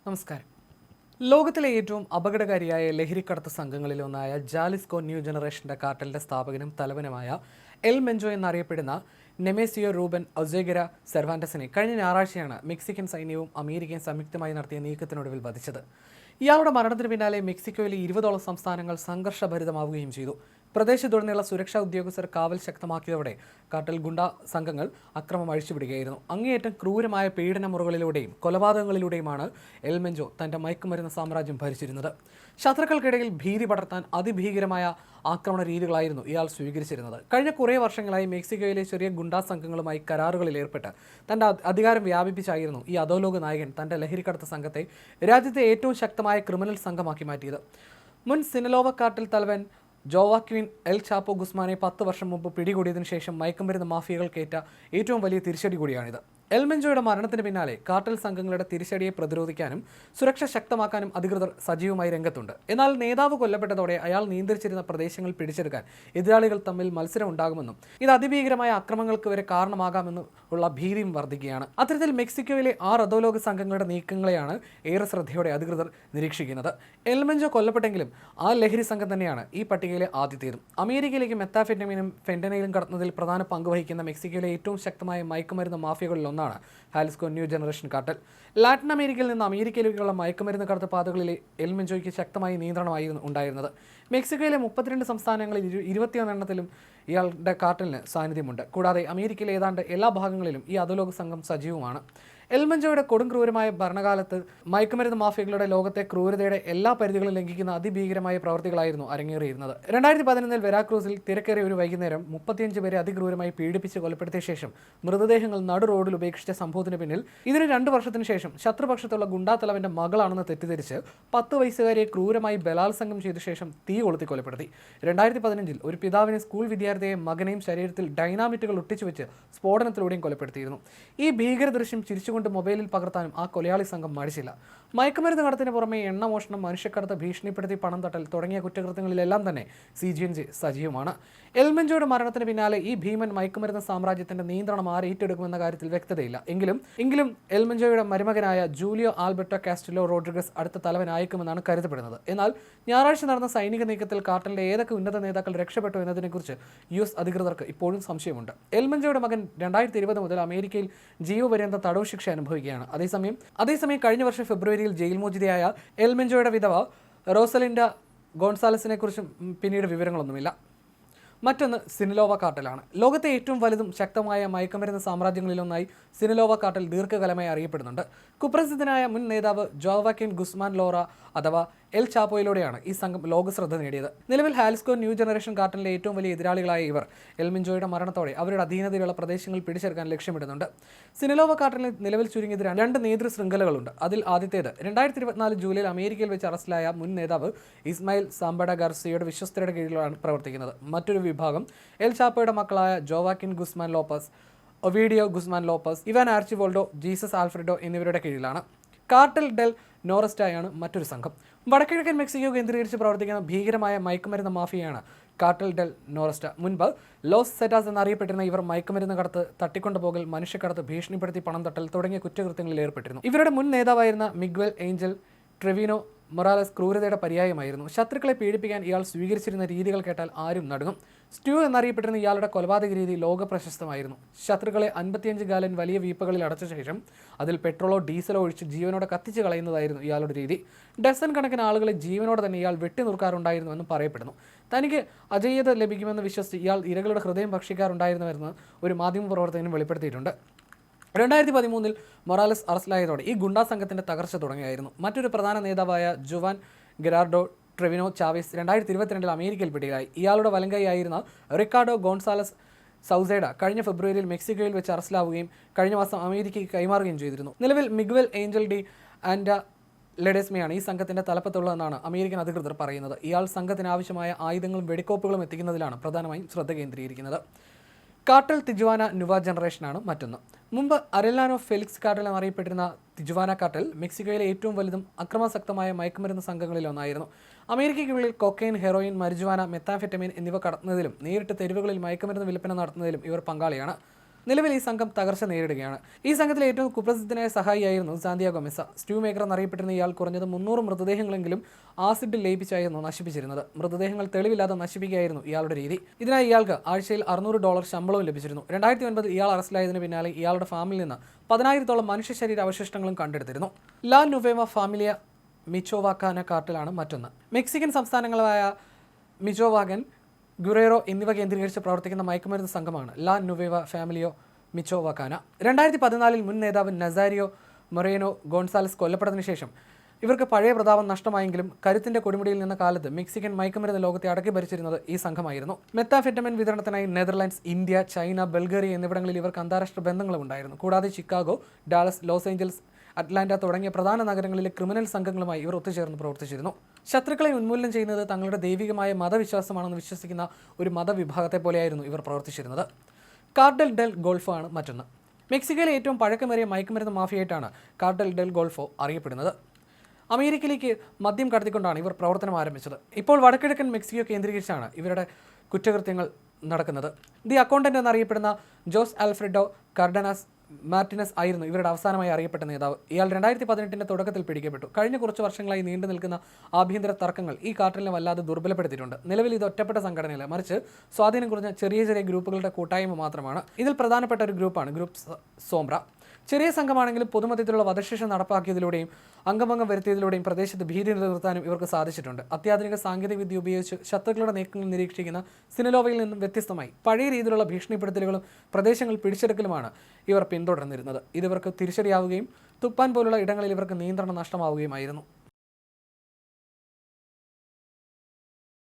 നമസ്കാരം. ലോകത്തിലെ ഏറ്റവും അപകടകാരിയായ ലഹരിക്കടത്ത് സംഘങ്ങളിലൊന്നായ ജാലിസ്കോ ന്യൂ ജനറേഷന്റെ കാർട്ടലിന്റെ സ്ഥാപകനും തലവനുമായ എൽ മെഞ്ചോ എന്നറിയപ്പെടുന്ന നെമേസിയോ റൂബൻ ഒസേഗര സെർവാൻഡസിനെ കഴിഞ്ഞ ഞായറാഴ്ചയാണ് മെക്സിക്കൻ സൈന്യവും അമേരിക്കയും സംയുക്തമായി നടത്തിയ നീക്കത്തിനൊടുവിൽ വധിച്ചത്. ഇയാളുടെ മരണത്തിന് പിന്നാലെ മെക്സിക്കോയിലെ 20ഓളം സംസ്ഥാനങ്ങൾ സംഘർഷഭരിതമാവുകയും ചെയ്തു. പ്രദേശത്തുടനീള സുരക്ഷാ ഉദ്യോഗസ്ഥർ കാവൽ ശക്തമാക്കിയതോടെ കാർട്ടൽ ഗുണ്ട സംഘങ്ങൾ അക്രമം അഴിച്ചുവിടുകയായിരുന്നു. അങ്ങേയറ്റം ക്രൂരമായ പീഡന മുറകളിലൂടെയും കൊലപാതകങ്ങളിലൂടെയുമാണ് എൽ മെഞ്ചോ തന്റെ മയക്കുമരുന്ന് സാമ്രാജ്യം ഭരിച്ചിരുന്നത്. ശത്രുക്കൾക്കിടയിൽ ഭീതി പടർത്താൻ അതിഭീകരമായ ആക്രമണ രീതികളായിരുന്നു ഇയാൾ സ്വീകരിച്ചിരുന്നത്. കഴിഞ്ഞ കുറേ വർഷങ്ങളായി മെക്സിക്കോയിലെ ചെറിയ ഗുണ്ടാ സംഘങ്ങളുമായി കരാറുകളിൽ ഏർപ്പെട്ട് തന്റെ അധികാരം വ്യാപിപ്പിച്ചായിരുന്നു ഈ അധോലോക നായകൻ തന്റെ ലഹരിക്കടത്ത് സംഘത്തെ രാജ്യത്തെ ഏറ്റവും ശക്തമായ ക്രിമിനൽ സംഘമാക്കി മാറ്റിയത്. മുൻ സിനലോവ കാർട്ടൽ തലവൻ ജോവാക്വിൻ എൽ ചാപ്പോ ഗുസ്മാനെ 10 വർഷം മുമ്പ് പിടികൂടിയതിനു ശേഷം മയക്കുമരുന്ന് മാഫിയകൾക്കേറ്റ ഏറ്റവും വലിയ തിരിച്ചടി കൂടിയാണിത്. എൽ മെഞ്ചോയുടെ മരണത്തിന് പിന്നാലെ കാർട്ടൽ സംഘങ്ങളുടെ തിരിച്ചടിയെ പ്രതിരോധിക്കാനും സുരക്ഷ ശക്തമാക്കാനും അധികൃതർ സജീവമായി രംഗത്തുണ്ട്. എന്നാൽ നേതാവ് കൊല്ലപ്പെട്ടതോടെ അയാൾ നിയന്ത്രിച്ചിരുന്ന പ്രദേശങ്ങൾ പിടിച്ചെടുക്കാൻ എതിരാളികൾ തമ്മിൽ മത്സരം ഉണ്ടാകുമെന്നും ഇത് അതിഭീകരമായ അക്രമങ്ങൾക്ക് വരെ കാരണമാകാമെന്നും ഉള്ള ഭീതിയും വർദ്ധിക്കുകയാണ്. അത്തരത്തിൽ മെക്സിക്കോയിലെ 6 അധോലോക സംഘങ്ങളുടെ നീക്കങ്ങളെയാണ് ഏറെ ശ്രദ്ധയോടെ അധികൃതർ നിരീക്ഷിക്കുന്നത്. എൽ മെഞ്ചോ കൊല്ലപ്പെട്ടെങ്കിലും ആ ലഹരി സംഘം തന്നെയാണ് ഈ പട്ടികയിലെ ആദ്യത്തേതും. അമേരിക്കയിലേക്ക് മെത്താഫെറ്റമീനും ഫെന്റനൈലും കടത്തുന്നതിൽ പ്രധാന പങ്ക് വഹിക്കുന്ന മെക്സിക്കോയിലെ ഏറ്റവും ശക്തമായ മയക്കുമരുന്ന് മാഫിയകളിൽ ഒന്നാണ് Jalisco new generation cartel. Latin അമേരിക്കയിൽ നിന്ന് അമേരിക്കയിലേക്കുള്ള മയക്കുമരുന്ന് കടത്ത് പാതകളിലെ എൽ മെഞ്ചോയ്ക്ക് ശക്തമായ നിയന്ത്രണമായിരുന്നു ഉണ്ടായിരുന്നത്. മെക്സിക്കോയിലെ 32 സംസ്ഥാനങ്ങളിൽ 21 എണ്ണത്തിലും ഇയാളുടെ കാർട്ടലിന് സാന്നിധ്യമുണ്ട്. കൂടാതെ അമേരിക്കയിലെ ഏതാണ്ട് എല്ലാ ഭാഗങ്ങളിലും ഈ അധോലോക സംഘം സജീവമാണ്. എൽ മെഞ്ചോയുടെ കൊടും ക്രൂരമായ ഭരണകാലത്ത് മയക്കുമരുന്ന് മാഫിയകളുടെ ലോകത്തെ ക്രൂരതയുടെ എല്ലാ പരിധികളും ലംഘിക്കുന്ന അതിഭീകരമായ പ്രവർത്തികളായിരുന്നു അരങ്ങേറിയിരുന്നത്. 2011 വെരാക്രൂസിൽ തിരക്കേറിയ ഒരു വൈകുന്നേരം 35 പേരെ അതിക്രൂരമായി പീഡിപ്പിച്ച് കൊലപ്പെടുത്തിയ ശേഷം മൃതദേഹങ്ങൾ നടു റോഡിൽ ഉപേക്ഷിച്ച സംഭവത്തിന് പിന്നിൽ ഇതിന് 2 വർഷത്തിന് ശേഷം ശത്രുപക്ഷത്തുള്ള ഗുണ്ടാ തലവന്റെ മകളാണെന്ന് തെറ്റിദ്ധരിച്ച് 10 വയസ്സുകാരിയെ ക്രൂരമായി ബലാത്സംഗം ചെയ്ത ശേഷം തീ കൊളുത്തി കൊലപ്പെടുത്തി. 2015 ഒരു പിതാവിനെ സ്കൂൾ വിദ്യാർത്ഥിയെ മകനെയും ശരീരത്തിൽ ഡൈനാമിറ്റുകൾ ഒട്ടിച്ചുവെച്ച് സ്ഫോടനത്തിലൂടെയും കൊലപ്പെടുത്തിയിരുന്നു. ഈ ഭീകര ദൃശ്യം ചിരിച്ചുകൊണ്ട് മൊബൈലിൽ പകർത്താനും ആ കൊലയാളി സംഘം മടിച്ചില്ല. മയക്കുമരുന്ന് കടത്തിന് പുറമെ എണ്ണമോഷണം, മനുഷ്യക്കടത്ത്, ഭീഷണിപ്പെടുത്തി പണം തട്ടൽ തുടങ്ങിയ കുറ്റകൃത്യങ്ങളിലെല്ലാം തന്നെ CGNJ സജീവമാണ്. എൽ മെഞ്ചോയുടെ മരണത്തിന് പിന്നാലെ ഈ ഭീമൻ മയക്കുമരുന്ന് സാമ്രാജ്യത്തിന്റെ നിയന്ത്രണം ആര് ഏറ്റെടുക്കുമെന്ന കാര്യത്തിൽ വ്യക്തതയില്ല. എങ്കിലും എൽ മെഞ്ചോയുടെ മരുമകനായ ജൂലിയോ ആൽബർട്ടോ കാസ്റ്റിലോ റോഡ്രിഗസ് അടുത്ത തലവനായേക്കുമെന്നാണ് കരുതപ്പെടുന്നത്. എന്നാൽ ഞായറാഴ്ച നടന്ന സൈനിക നീക്കത്തിൽ കാർട്ടലിന്റെ ഏതൊക്കെ ഉന്നത നേതാക്കൾ രക്ഷപ്പെട്ടു എന്നതിനെക്കുറിച്ച് US അധികൃതർക്ക് ഇപ്പോഴും സംശയമുണ്ട്. എൽ മെഞ്ചോയുടെ മകൻ 2020 മുതൽ അമേരിക്കയിൽ ജീവപര്യന്തം തടവ് ശിക്ഷ അനുഭവിക്കുകയാണ്. അതേസമയം കഴിഞ്ഞ വർഷം ഫെബ്രുവരിയിൽ ജയിൽ മോചിതയായ എൽ മെഞ്ചോയുടെ വിധവ റോസലിൻഡ ഗോൺസാലസിനെ കുറിച്ചും പിന്നീട് വിവരങ്ങളൊന്നുമില്ല. മറ്റൊന്ന് സിനലോവ കാർട്ടലാണ്. ലോകത്തെ ഏറ്റവും വലുതും ശക്തമായ മയക്കുമരുന്ന് സാമ്രാജ്യങ്ങളിലൊന്നായി സിനലോവ കാർട്ടൽ ദീർഘകാലമായി അറിയപ്പെടുന്നുണ്ട്. കുപ്രസിദ്ധനായ മുൻ നേതാവ് ജോവാക്വിൻ ഗുസ്മാൻ ലോറ അഥവാ എൽ ചാപ്പോയിലൂടെയാണ് ഈ സംഘം ലോകശ്രദ്ധ നേടിയത്. നിലവിൽ ജാലിസ്കോ ന്യൂ ജനറേഷൻ കാർട്ടലിലെ ഏറ്റവും വലിയ എതിരാളികളായ ഇവർ എൽ മെഞ്ചോയുടെ മരണത്തോടെ അവരുടെ അധീനതയിലുള്ള പ്രദേശങ്ങൾ പിടിച്ചെടുക്കാൻ ലക്ഷ്യമിടുന്നുണ്ട്. സിനലോവ കാർട്ടലിൽ നിലവിൽ ചുരുങ്ങിയത് 2 നേതൃ ശൃംഖലകളുണ്ട്. അതിൽ ആദ്യത്തേത് 2024 ജൂലൈയിൽ അമേരിക്കയിൽ വെച്ച് അറസ്റ്റിലായ മുൻ നേതാവ് ഇസ്മായിൽ സാംബഡ ഗാർസിയയുടെ വിശ്വസ്തരുടെ കീഴിലാണ് പ്രവർത്തിക്കുന്നത്. മറ്റൊരു വിഭാഗം എൽ ചാപ്പോയുടെ മക്കളായ Joaquin Guzman Lopez, Ovidio Guzman Lopez, Ivan Archivaldo, Jesus Alfredo എന്നിവരുടെ കീഴിലാണ്. കാർട്ടൽ ഡെൽ നോറസ്റ്റയാണ് മറ്റൊരു സംഘം. വടക്കിഴക്കൻ മെക്സിക്കോ കേന്ദ്രീകരിച്ച് പ്രവർത്തിക്കുന്ന ഭീകരമായ മയക്കുമരുന്ന് മാഫിയയാണ് കാർട്ടൽ ഡെൽ നോറസ്റ്റ. മുൻപ് ലോസ് സെറ്റാസ് എന്നറിയപ്പെട്ടിരുന്ന ഇവർ മയക്കുമരുന്ന് കടത്ത്, തട്ടിക്കൊണ്ടുപോകൽ, മനുഷ്യക്കടത്ത്, ഭീഷണിപ്പെടുത്തി പണം തട്ടൽ തുടങ്ങിയ കുറ്റകൃത്യങ്ങളിൽ ഏർപ്പെട്ടിരുന്നു. ഇവരുടെ മുൻ നേതാവായിരുന്ന മിഗ്വൽ ഏഞ്ചൽ ട്രെവിനോ മൊറാലസ് ക്രൂരതയുടെ പര്യായമായിരുന്നു. ശത്രുക്കളെ പീഡിപ്പിക്കാൻ ഇയാൾ സ്വീകരിച്ചിരുന്ന രീതികൾ കേട്ടാൽ ആരും നടുങ്ങും. സ്റ്റ്യൂ എന്നറിയപ്പെട്ടിരുന്ന ഇയാളുടെ കൊലപാതക രീതി ലോക പ്രശസ്തമായിരുന്നു. ശത്രുക്കളെ 55 ഗാലൻ വലിയ വീപ്പകളിൽ അടച്ച ശേഷം അതിൽ പെട്രോളോ ഡീസലോ ഒഴിച്ച് ജീവനോടെ കത്തിച്ച് കളയുന്നതായിരുന്നു ഇയാളുടെ രീതി. ഡസൻ കണക്കിന് ആളുകളെ ജീവനോടെ തന്നെ ഇയാൾ വെട്ടിനുറുക്കാറുണ്ടായിരുന്നുവെന്ന് പറയപ്പെടുന്നു. തനിക്ക് അജയ്യത ലഭിക്കുമെന്ന് വിശ്വസിച്ച് ഇയാൾ ഇരകളുടെ ഹൃദയം ഭക്ഷിക്കാറുണ്ടായിരുന്നുവെന്ന് ഒരു മാധ്യമപ്രവർത്തകനും വെളിപ്പെടുത്തിയിട്ടുണ്ട്. 2013 മൊറാലസ് അറസ്റ്റിലായതോടെ ഈ ഗുണ്ടാ സംഘത്തിന്റെ തകർച്ച തുടങ്ങിയായിരുന്നു. മറ്റൊരു പ്രധാന നേതാവായ ജുവാൻ ഗെറാർഡോ ട്രെവിനോ ചാവേസ് 2022 അമേരിക്കയിൽ പിടിയിലായി. ഇയാളുടെ വലങ്കൈയായിരുന്ന റിക്കാർഡോ ഗോൺസാലസ് സൗസേഡ കഴിഞ്ഞ ഫെബ്രുവരിയിൽ മെക്സിക്കോയിൽ വെച്ച് അറസ്റ്റിലാവുകയും കഴിഞ്ഞ മാസം അമേരിക്കയ്ക്ക് കൈമാറുകയും ചെയ്തിരുന്നു. നിലവിൽ മിഗ്വൽ ഏഞ്ചൽ ഡി ആൻഡ ലെഡെസ്മയാണ് ഈ സംഘത്തിന്റെ തലപ്പത്തുള്ളതെന്നാണ് അമേരിക്കൻ അധികൃതർ പറയുന്നത്. ഇയാൾ സംഘത്തിന് ആവശ്യമായ ആയുധങ്ങളും വെടിക്കോപ്പുകളും എത്തിക്കുന്നതിലാണ് പ്രധാനമായും ശ്രദ്ധ കേന്ദ്രീകരിക്കുന്നത്. കാർട്ടൽ തിജുവാന നുവ ജനറേഷനാണ് മറ്റൊന്ന്. മുമ്പ് അരെല്ലാനോ ഫെലിക്സ് കാർട്ടൽ എന്നറിയപ്പെട്ടിരുന്ന തിജുവാന കാർട്ടൽ മെക്സിക്കോയിലെ ഏറ്റവും വലുതും അക്രമാസക്തമായ മയക്കുമരുന്ന് സംഘങ്ങളിലൊന്നായിരുന്നു. അമേരിക്കയ്ക്കുള്ളിൽ കൊക്കൈൻ, ഹെറോയിൻ, മരിജുവാന, മെത്താഫെറ്റമീൻ എന്നിവ കടത്തുന്നതിലും നേരിട്ട് തെരുവുകളിൽ മയക്കുമരുന്ന് വിൽപ്പന നടത്തുന്നതിലും ഇവർ പങ്കാളിയാണ്. നിലവിൽ ഈ സംഘം തകർച്ച നേരിടുകയാണ്. ഈ സംഘത്തിലെ ഏറ്റവും കുപ്രസിദ്ധനായ സഹായിയായിരുന്നു സാന്റിയാഗോ മെസ. സ്റ്റ്യൂ മേക്കർ എന്നറിയപ്പെട്ടിരുന്ന ഇയാൾ കുറഞ്ഞത് 300 മൃതദേഹങ്ങളെങ്കിലും ആസിഡിൽ ലയിപ്പിച്ചായിരുന്നു നശിപ്പിച്ചിരുന്നത്. മൃതദേഹങ്ങൾ തെളിവില്ലാതെ നശിപ്പിക്കുകയായിരുന്നു ഇയാളുടെ രീതി. ഇതിനായി ഇയാൾക്ക് ആഴ്ചയിൽ $600 ശമ്പളവും ലഭിച്ചിരുന്നു. 2009 ഇയാൾ അറസ്റ്റിലായതിനു പിന്നാലെ ഇയാളുടെ ഫാമിൽ നിന്ന് 10,000-ഓളം മനുഷ്യ ശരീര അവശിഷ്ടങ്ങളും കണ്ടെടുത്തിരുന്നു. ലാ നുവേവ ഫാമിലിയ മിച്ചോവാക്കാന കാർട്ടലാണ് മറ്റൊന്ന്. മെക്സിക്കൻ സംസ്ഥാനങ്ങളായ മിച്ചോവാഗൻ, ഗുറേറോ എന്നിവ കേന്ദ്രീകരിച്ച് പ്രവർത്തിക്കുന്ന മയക്കുമരുന്ന് സംഘമാണ് ലാ നുവേവ ഫാമിലിയോ മിച്ചോവാക്കാന. 2014 മുൻ നേതാവ് നസാരിയോ മൊറേനോ ഗോൺസാലസ് കൊല്ലപ്പെട്ടതിനു ശേഷം ഇവർക്ക് പഴയ പ്രതാപം നഷ്ടമായെങ്കിലും കരുത്തിന്റെ കൊടുമുടിയിൽ നിന്ന കാലത്ത് മെക്സിക്കൻ മയക്കുമരുന്ന് ലോകത്തെ അടക്കി ഭരിച്ചിരുന്നത് ഈ സംഘമായിരുന്നു. മെത്താഫെറ്റമിൻ വിതരണത്തിനായി നെതർലാൻഡ്സ്, ഇന്ത്യ, ചൈന, ബൾഗേറിയ എന്നിവിടങ്ങളിൽ ഇവർക്ക് അന്താരാഷ്ട്ര ബന്ധങ്ങളും ഉണ്ടായിരുന്നു. കൂടാതെ Chicago, Dallas, Los Angeles, Atlanta തുടങ്ങിയ പ്രധാന നഗരങ്ങളിലെ ക്രിമിനൽ സംഘങ്ങളുമായി ഇവർ ഒത്തുചേർന്ന് പ്രവർത്തിച്ചിരുന്നു. ശത്രുക്കളെ ഉന്മൂലനം ചെയ്യുന്നത് തങ്ങളുടെ ദൈവികമായ മതവിശ്വാസമാണെന്ന് വിശ്വസിക്കുന്ന ഒരു മതവിഭാഗത്തെ പോലെയായിരുന്നു ഇവർ പ്രവർത്തിച്ചിരുന്നത്. കാർട്ടൽ ഡെൽ ഗോൾഫോ ആണ് മറ്റൊന്ന്. മെക്സിക്കോയിലെ ഏറ്റവും പഴക്കമേറിയ മയക്കുമരുന്ന് മാഫിയായിട്ടാണ് കാർട്ടൽ ഡെൽ ഗോൾഫോ അറിയപ്പെടുന്നത്. അമേരിക്കയിലേക്ക് മദ്യം കടത്തിക്കൊണ്ടാണ് ഇവർ പ്രവർത്തനം ആരംഭിച്ചത്. ഇപ്പോൾ വടക്കിഴക്കൻ മെക്സിക്കോ കേന്ദ്രീകരിച്ചാണ് ഇവരുടെ കുറ്റകൃത്യങ്ങൾ നടക്കുന്നത്. ദി അക്കൗണ്ടന്റ് എന്നറിയപ്പെടുന്ന ജോസ് ആൽഫ്രെഡോ കാർഡനാസ് മാർട്ടിനസ് ആയിരുന്നു ഇവരുടെ അവസാനമായി അറിയപ്പെട്ട നേതാവ്. ഇയാൾ 2018 തുടക്കത്തിൽ പിടിക്കപ്പെട്ടു. കഴിഞ്ഞ കുറച്ച് വർഷങ്ങളായി നീണ്ടു നിൽക്കുന്ന ആഭ്യന്തര തർക്കങ്ങൾ ഈ കാർട്ടലിനെ വല്ലാതെ ദുർബലപ്പെടുത്തിയിട്ടുണ്ട്. നിലവിൽ ഇത് ഒറ്റപ്പെട്ട സംഘടനയല്ല, മറിച്ച് സ്വാധീനം കുറഞ്ഞ ചെറിയ ചെറിയ ഗ്രൂപ്പുകളുടെ കൂട്ടായ്മ മാത്രമാണ്. ഇതിൽ പ്രധാനപ്പെട്ട ഒരു ഗ്രൂപ്പാണ് ഗ്രൂപ്പ് സോംബ്ര. ചെറിയ സംഘമാണെങ്കിലും പൊതുമധ്യത്തിലുള്ള വധശിക്ഷ നടപ്പാക്കിയതിലൂടെയും അംഗഭംഗം വരുത്തിയതിലൂടെയും പ്രദേശത്ത് ഭീതി നിലനിർത്താനും ഇവർക്ക് സാധിച്ചിട്ടുണ്ട്. അത്യാധുനിക സാങ്കേതിക വിദ്യ ഉപയോഗിച്ച് ശത്രുക്കളുടെ നീക്കങ്ങൾ നിരീക്ഷിക്കുന്ന സിനലോവയിൽ നിന്നും വ്യത്യസ്തമായി പഴയ രീതിയിലുള്ള ഭീഷണിപ്പെടുത്തലുകളും പ്രദേശങ്ങൾ പിടിച്ചെടുക്കലുമാണ് ഇവർ പിന്തുടർന്നിരുന്നത്. ഇതിവർക്ക് തിരിച്ചടിയാവുകയും തുപ്പാൻ പോലുള്ള ഇടങ്ങളിൽ ഇവർക്ക് നിയന്ത്രണം നഷ്ടമാവുകയുമായിരുന്നു.